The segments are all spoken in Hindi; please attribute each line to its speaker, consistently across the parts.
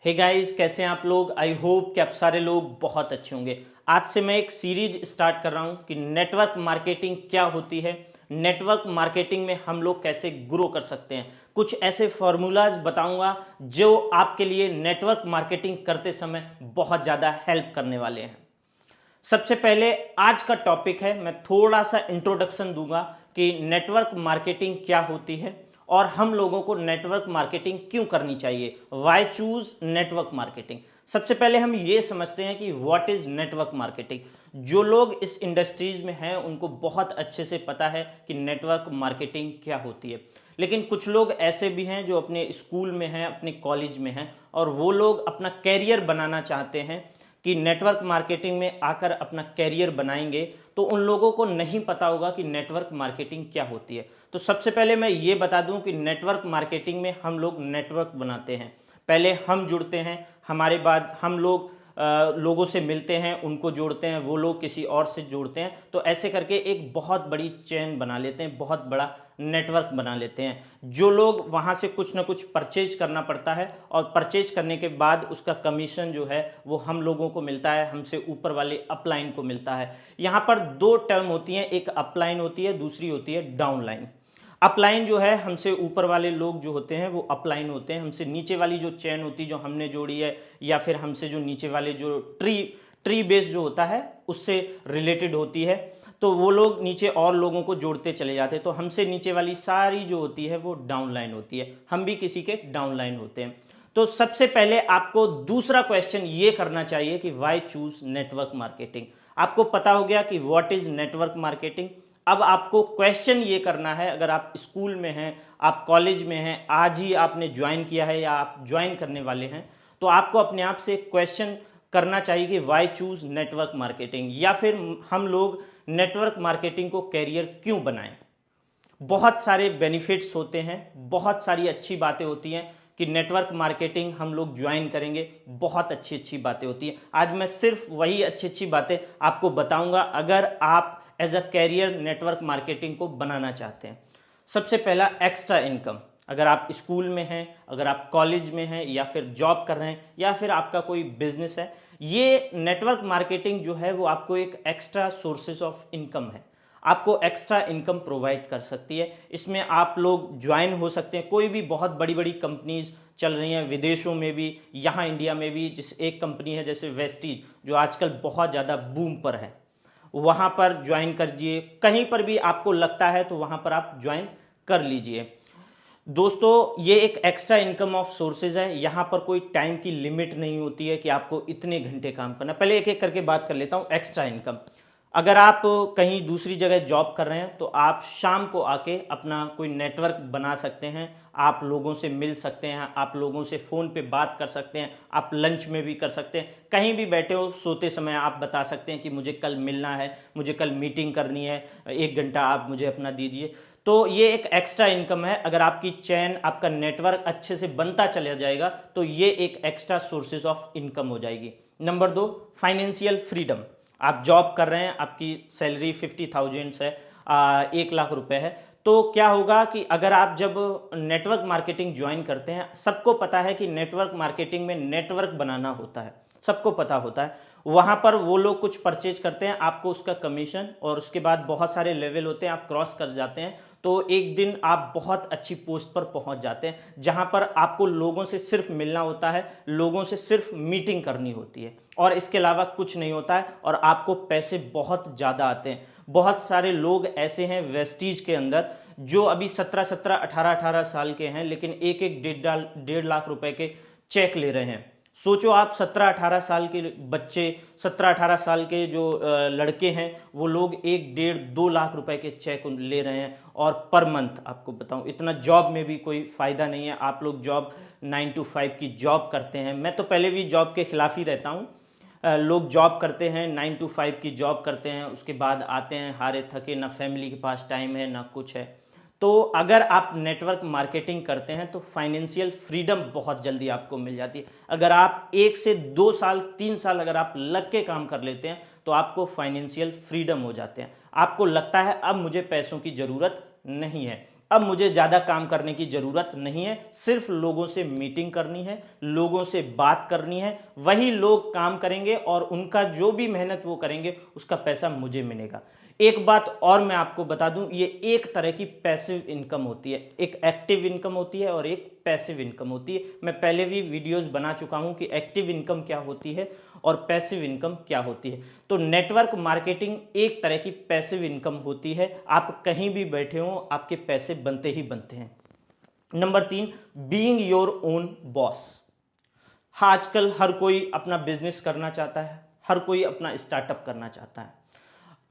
Speaker 1: हे गाइस, कैसे हैं आप लोग। आई होप कि आप सारे लोग बहुत अच्छे होंगे। आज से मैं एक सीरीज स्टार्ट कर रहा हूं कि नेटवर्क मार्केटिंग क्या होती है, नेटवर्क मार्केटिंग में हम लोग कैसे ग्रो कर सकते हैं। कुछ ऐसे फार्मूलाज बताऊंगा जो आपके लिए नेटवर्क मार्केटिंग करते समय बहुत ज़्यादा हेल्प करने वाले हैं। सबसे पहले आज का टॉपिक है, मैं थोड़ा सा इंट्रोडक्शन दूंगा कि नेटवर्क मार्केटिंग क्या होती है और हम लोगों को नेटवर्क मार्केटिंग क्यों करनी चाहिए। Why choose network marketing. सबसे पहले हम ये समझते हैं कि व्हाट इज नेटवर्क मार्केटिंग। जो लोग इस इंडस्ट्रीज में हैं उनको बहुत अच्छे से पता है कि नेटवर्क मार्केटिंग क्या होती है, लेकिन कुछ लोग ऐसे भी हैं जो अपने स्कूल में हैं, अपने कॉलेज में हैं और वो लोग अपना कैरियर बनाना चाहते हैं कि नेटवर्क मार्केटिंग में आकर अपना कैरियर बनाएंगे, तो उन लोगों को नहीं पता होगा कि नेटवर्क मार्केटिंग क्या होती है। तो सबसे पहले मैं ये बता दूं कि नेटवर्क मार्केटिंग में हम लोग नेटवर्क बनाते हैं। पहले हम जुड़ते हैं, हमारे बाद हम लोग लोगों से मिलते हैं, उनको जोड़ते हैं, वो लोग किसी और से जोड़ते हैं, तो ऐसे करके एक बहुत बड़ी चेन बना लेते हैं, बहुत बड़ा नेटवर्क बना लेते हैं। जो लोग वहाँ से कुछ ना कुछ परचेज करना पड़ता है और परचेज करने के बाद उसका कमीशन जो है वो हम लोगों को मिलता है, हमसे ऊपर वाले अपलाइन को मिलता है। यहाँ पर दो टर्म होती हैं, एक अपलाइन होती है, दूसरी होती है डाउनलाइन। अपलाइन जो है हमसे ऊपर वाले लोग जो होते हैं वो अपलाइन होते हैं, हमसे नीचे वाली जो चेन होती है जो हमने जोड़ी है या फिर हमसे जो नीचे वाले जो ट्री बेस जो होता है उससे रिलेटेड होती है, तो वो लोग नीचे और लोगों को जोड़ते चले जाते हैं। तो हमसे नीचे वाली सारी जो होती है वो डाउनलाइन होती है, हम भी किसी के डाउनलाइन होते हैं। तो सबसे पहले आपको दूसरा क्वेश्चन ये करना चाहिए कि वाई चूज नेटवर्क मार्केटिंग। आपको पता हो गया कि व्हाट इज नेटवर्क मार्केटिंग। अब आपको क्वेश्चन ये करना है, अगर आप स्कूल में हैं, आप कॉलेज में हैं, आज ही आपने ज्वाइन किया है या आप ज्वाइन करने वाले हैं, तो आपको अपने आप से क्वेश्चन करना चाहिए कि वाई चूज नेटवर्क मार्केटिंग, या फिर हम लोग नेटवर्क मार्केटिंग को कैरियर क्यों बनाएं। बहुत सारे बेनिफिट्स होते हैं, बहुत सारी अच्छी बातें होती हैं कि नेटवर्क मार्केटिंग हम लोग ज्वाइन करेंगे, बहुत अच्छी अच्छी बातें होती हैं। आज मैं सिर्फ वही अच्छी अच्छी बातें आपको बताऊंगा अगर आप as a career network marketing को बनाना चाहते हैं। सबसे पहला, एक्स्ट्रा इनकम। अगर आप स्कूल में हैं, अगर आप कॉलेज में हैं या फिर जॉब कर रहे हैं या फिर आपका कोई बिजनेस है, ये नेटवर्क मार्केटिंग जो है वो आपको एक एक्स्ट्रा सोर्सेज ऑफ इनकम है, आपको एक्स्ट्रा इनकम प्रोवाइड कर सकती है। इसमें आप लोग ज्वाइन हो सकते हैं, कोई भी बहुत बड़ी बड़ी कंपनीज चल रही हैं विदेशों में भी, यहाँ इंडिया में भी। जिस एक कंपनी है जैसे वेस्टीज जो आजकल बहुत ज़्यादा बूम पर है, वहाँ पर ज्वाइन कर लीजिए। कहीं पर भी आपको लगता है तो वहाँ पर आप ज्वाइन कर लीजिए। दोस्तों, ये एक एक्स्ट्रा इनकम ऑफ सोर्सेज है, यहाँ पर कोई टाइम की लिमिट नहीं होती है कि आपको इतने घंटे काम करना। पहले एक एक करके बात कर लेता हूँ। एक्स्ट्रा इनकम, अगर आप कहीं दूसरी जगह जॉब कर रहे हैं तो आप शाम को आके अपना कोई नेटवर्क बना सकते हैं, आप लोगों से मिल सकते हैं, आप लोगों से फ़ोन पे बात कर सकते हैं, आप लंच में भी कर सकते हैं, कहीं भी बैठे हो सोते समय आप बता सकते हैं कि मुझे कल मिलना है, मुझे कल मीटिंग करनी है, 1 घंटा आप मुझे अपना दीजिए। तो ये एक एक्स्ट्रा इनकम है। अगर आपकी चैन, आपका नेटवर्क अच्छे से बनता चला जाएगा तो ये एक एक्स्ट्रा सोर्सेज ऑफ इनकम हो जाएगी। Number 2, financial freedom. आप जॉब कर रहे हैं, आपकी सैलरी 50,000 है, 1 लाख रुपए है, तो क्या होगा कि अगर आप जब नेटवर्क मार्केटिंग ज्वाइन करते हैं, सबको पता है कि नेटवर्क मार्केटिंग में नेटवर्क बनाना होता है, सबको पता होता है। वहाँ पर वो लोग कुछ परचेज करते हैं, आपको उसका कमीशन, और उसके बाद बहुत सारे लेवल होते हैं, आप क्रॉस कर जाते हैं तो एक दिन आप बहुत अच्छी पोस्ट पर पहुंच जाते हैं, जहां पर आपको लोगों से सिर्फ मिलना होता है, लोगों से सिर्फ मीटिंग करनी होती है और इसके अलावा कुछ नहीं होता है, और आपको पैसे बहुत ज़्यादा आते हैं। बहुत सारे लोग ऐसे हैं वेस्टीज के अंदर जो अभी 17-17, 18-18 साल के हैं, लेकिन एक एक 1.5 लाख रुपए के चेक ले रहे हैं। सोचो आप, 17-18 साल के बच्चे, 17-18 साल के जो लड़के हैं, वो लोग 1-1.5-2 लाख रुपए के चेक ले रहे हैं, और पर मंथ। आपको बताऊं, इतना जॉब में भी कोई फ़ायदा नहीं है। आप लोग जॉब 9 to 5 की जॉब करते हैं, मैं तो पहले भी जॉब के खिलाफ ही रहता हूं। लोग जॉब करते हैं, 9 to 5 की जॉब करते हैं, उसके बाद आते हैं हारे थके, ना फैमिली के पास टाइम है ना कुछ है। तो अगर आप नेटवर्क मार्केटिंग करते हैं तो फाइनेंशियल फ्रीडम बहुत जल्दी आपको मिल जाती है। अगर आप 1 से 2 साल 3 साल अगर आप लग के काम कर लेते हैं तो आपको फाइनेंशियल फ्रीडम हो जाते हैं, आपको लगता है अब मुझे पैसों की ज़रूरत नहीं है। अब मुझे ज़्यादा काम करने की ज़रूरत नहीं है, सिर्फ लोगों से मीटिंग करनी है, लोगों से बात करनी है, वही लोग काम करेंगे और उनका जो भी मेहनत वो करेंगे उसका पैसा मुझे मिलेगा। एक बात और मैं आपको बता दूं, ये एक तरह की पैसिव इनकम होती है, एक एक्टिव इनकम होती है और एक पैसिव इनकम होती है। मैं पहले भी वीडियोस बना चुका हूं कि एक्टिव इनकम क्या होती है और पैसिव इनकम क्या होती है। तो नेटवर्क मार्केटिंग एक तरह की पैसिव इनकम होती है, आप कहीं भी बैठे हो आपके पैसे बनते ही बनते हैं। Number 3, being your own boss. आजकल हर कोई अपना बिजनेस करना चाहता है, हर कोई अपना स्टार्टअप करना चाहता है।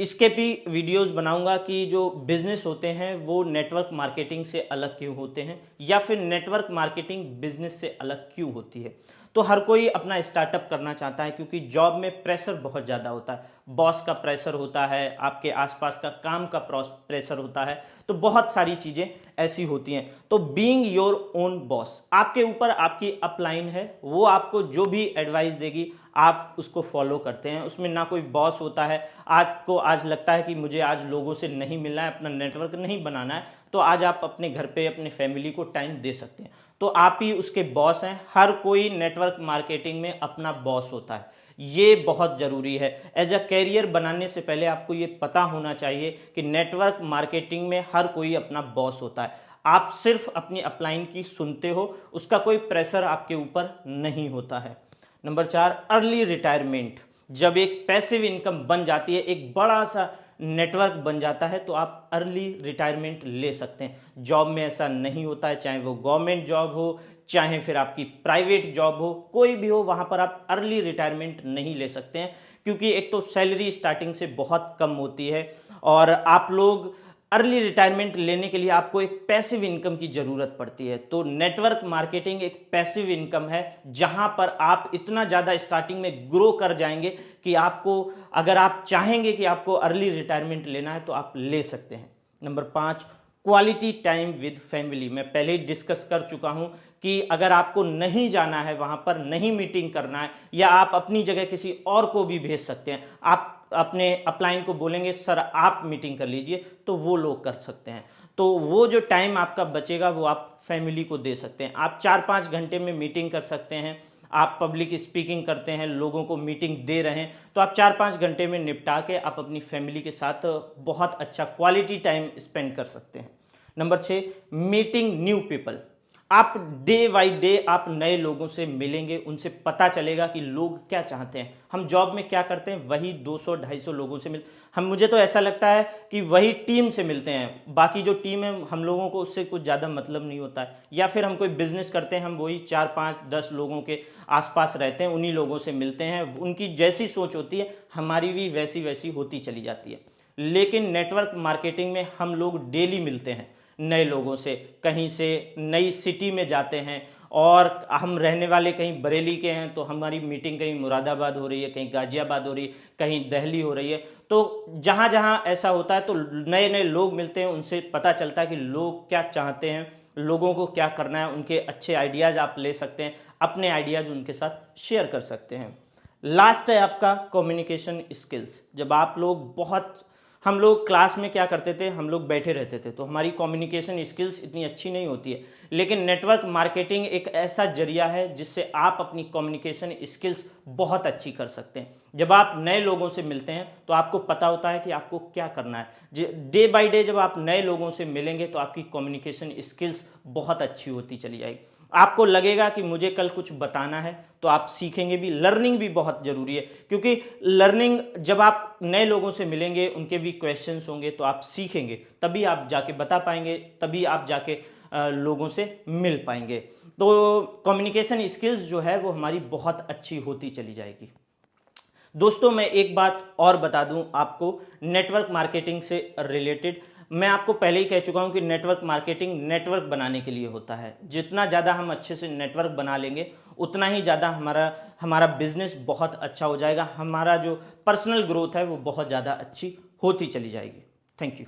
Speaker 1: इसके भी वीडियोस बनाऊंगा कि जो बिजनेस होते हैं वो नेटवर्क मार्केटिंग से अलग क्यों होते हैं, या फिर नेटवर्क मार्केटिंग बिजनेस से अलग क्यों होती है। तो हर कोई अपना स्टार्टअप करना चाहता है क्योंकि जॉब में प्रेशर बहुत ज़्यादा होता है, बॉस का प्रेशर होता है, आपके आसपास का काम का प्रेशर होता है, तो बहुत सारी चीज़ें ऐसी होती हैं। तो बीइंग योर ओन बॉस, आपके ऊपर आपकी अपलाइन है, वो आपको जो भी एडवाइस देगी आप उसको फॉलो करते हैं, उसमें ना कोई बॉस होता है। आपको आज लगता है कि मुझे आज लोगों से नहीं मिलना है, अपना नेटवर्क नहीं बनाना है, तो आज आप अपने घर पे अपने फैमिली को टाइम दे सकते हैं, तो आप ही उसके बॉस हैं। हर कोई नेटवर्क मार्केटिंग में अपना बॉस होता है, ये बहुत ज़रूरी है। एज अ कैरियर बनाने से पहले आपको ये पता होना चाहिए कि नेटवर्क मार्केटिंग में हर कोई अपना बॉस होता है, आप सिर्फ अपनी अपलाइन की सुनते हो, उसका कोई प्रेशर आपके ऊपर नहीं होता है। Number 4, early retirement. जब एक पैसिव इनकम बन जाती है, एक बड़ा सा नेटवर्क बन जाता है, तो आप अर्ली रिटायरमेंट ले सकते हैं। जॉब में ऐसा नहीं होता है, चाहे वो गवर्नमेंट जॉब हो चाहे फिर आपकी प्राइवेट जॉब हो, कोई भी हो, वहाँ पर आप अर्ली रिटायरमेंट नहीं ले सकते हैं, क्योंकि एक तो सैलरी स्टार्टिंग से बहुत कम होती है और आप लोग अर्ली रिटायरमेंट लेने के लिए आपको एक पैसिव इनकम की ज़रूरत पड़ती है। तो नेटवर्क मार्केटिंग एक पैसिव इनकम है, जहां पर आप इतना ज़्यादा स्टार्टिंग में ग्रो कर जाएंगे कि आपको, अगर आप चाहेंगे कि आपको अर्ली रिटायरमेंट लेना है तो आप ले सकते हैं। Number 5, quality time with family. मैं पहले ही डिस्कस कर चुका हूं कि अगर आपको नहीं जाना है, वहां पर नहीं मीटिंग करना है, या आप अपनी जगह किसी और को भी भेज सकते हैं, आप अपने अपलाइन को बोलेंगे सर आप मीटिंग कर लीजिए, तो वो लोग कर सकते हैं। तो वो जो टाइम आपका बचेगा वो आप फैमिली को दे सकते हैं। आप 4-5 घंटे में मीटिंग कर सकते हैं, आप पब्लिक स्पीकिंग करते हैं, लोगों को मीटिंग दे रहे हैं, तो आप 4-5 घंटे में निपटा के आप अपनी फैमिली के साथ बहुत अच्छा क्वालिटी टाइम स्पेंड कर सकते हैं। Number 6, meeting new people. आप डे बाई डे आप नए लोगों से मिलेंगे, उनसे पता चलेगा कि लोग क्या चाहते हैं। हम जॉब में क्या करते हैं, वही 200-250 लोगों से मुझे तो ऐसा लगता है कि वही टीम से मिलते हैं, बाकी जो टीम है हम लोगों को उससे कुछ ज़्यादा मतलब नहीं होता है। या फिर हम कोई बिजनेस करते हैं, हम वही 4-5-10 लोगों के आसपास रहते हैं, उन्हीं लोगों से मिलते हैं, उनकी जैसी सोच होती है हमारी भी वैसी वैसी होती चली जाती है। लेकिन नेटवर्क मार्केटिंग में हम लोग डेली मिलते हैं नए लोगों से, कहीं से नई सिटी में जाते हैं, और हम रहने वाले कहीं बरेली के हैं तो हमारी मीटिंग कहीं मुरादाबाद हो रही है, कहीं गाजियाबाद हो रही है, कहीं दिल्ली हो रही है। तो जहाँ जहाँ ऐसा होता है तो नए नए लोग मिलते हैं, उनसे पता चलता है कि लोग क्या चाहते हैं, लोगों को क्या करना है, उनके अच्छे आइडियाज़ आप ले सकते हैं, अपने आइडियाज़ उनके साथ शेयर कर सकते हैं। लास्ट है आपका कम्युनिकेशन स्किल्स। जब आप लोग हम लोग क्लास में क्या करते थे, हम लोग बैठे रहते थे, तो हमारी कम्युनिकेशन स्किल्स इतनी अच्छी नहीं होती है। लेकिन नेटवर्क मार्केटिंग एक ऐसा जरिया है जिससे आप अपनी कम्युनिकेशन स्किल्स बहुत अच्छी कर सकते हैं। जब आप नए लोगों से मिलते हैं तो आपको पता होता है कि आपको क्या करना है। डे बाय डे जब आप नए लोगों से मिलेंगे तो आपकी कम्युनिकेशन स्किल्स बहुत अच्छी होती चली जाएगी। आपको लगेगा कि मुझे कल कुछ बताना है, तो आप सीखेंगे भी। लर्निंग भी बहुत ज़रूरी है, क्योंकि लर्निंग, जब आप नए लोगों से मिलेंगे, उनके भी क्वेश्चंस होंगे, तो आप सीखेंगे, तभी आप जाके बता पाएंगे, तभी आप जाके लोगों से मिल पाएंगे। तो कम्युनिकेशन स्किल्स जो है वो हमारी बहुत अच्छी होती चली जाएगी। दोस्तों मैं एक बात और बता दूं आपको नेटवर्क मार्केटिंग से रिलेटेड। मैं आपको पहले ही कह चुका हूं कि नेटवर्क मार्केटिंग नेटवर्क बनाने के लिए होता है। जितना ज़्यादा हम अच्छे से नेटवर्क बना लेंगे उतना ही ज़्यादा हमारा बिजनेस बहुत अच्छा हो जाएगा, हमारा जो पर्सनल ग्रोथ है वो बहुत ज़्यादा अच्छी होती चली जाएगी। Thank you.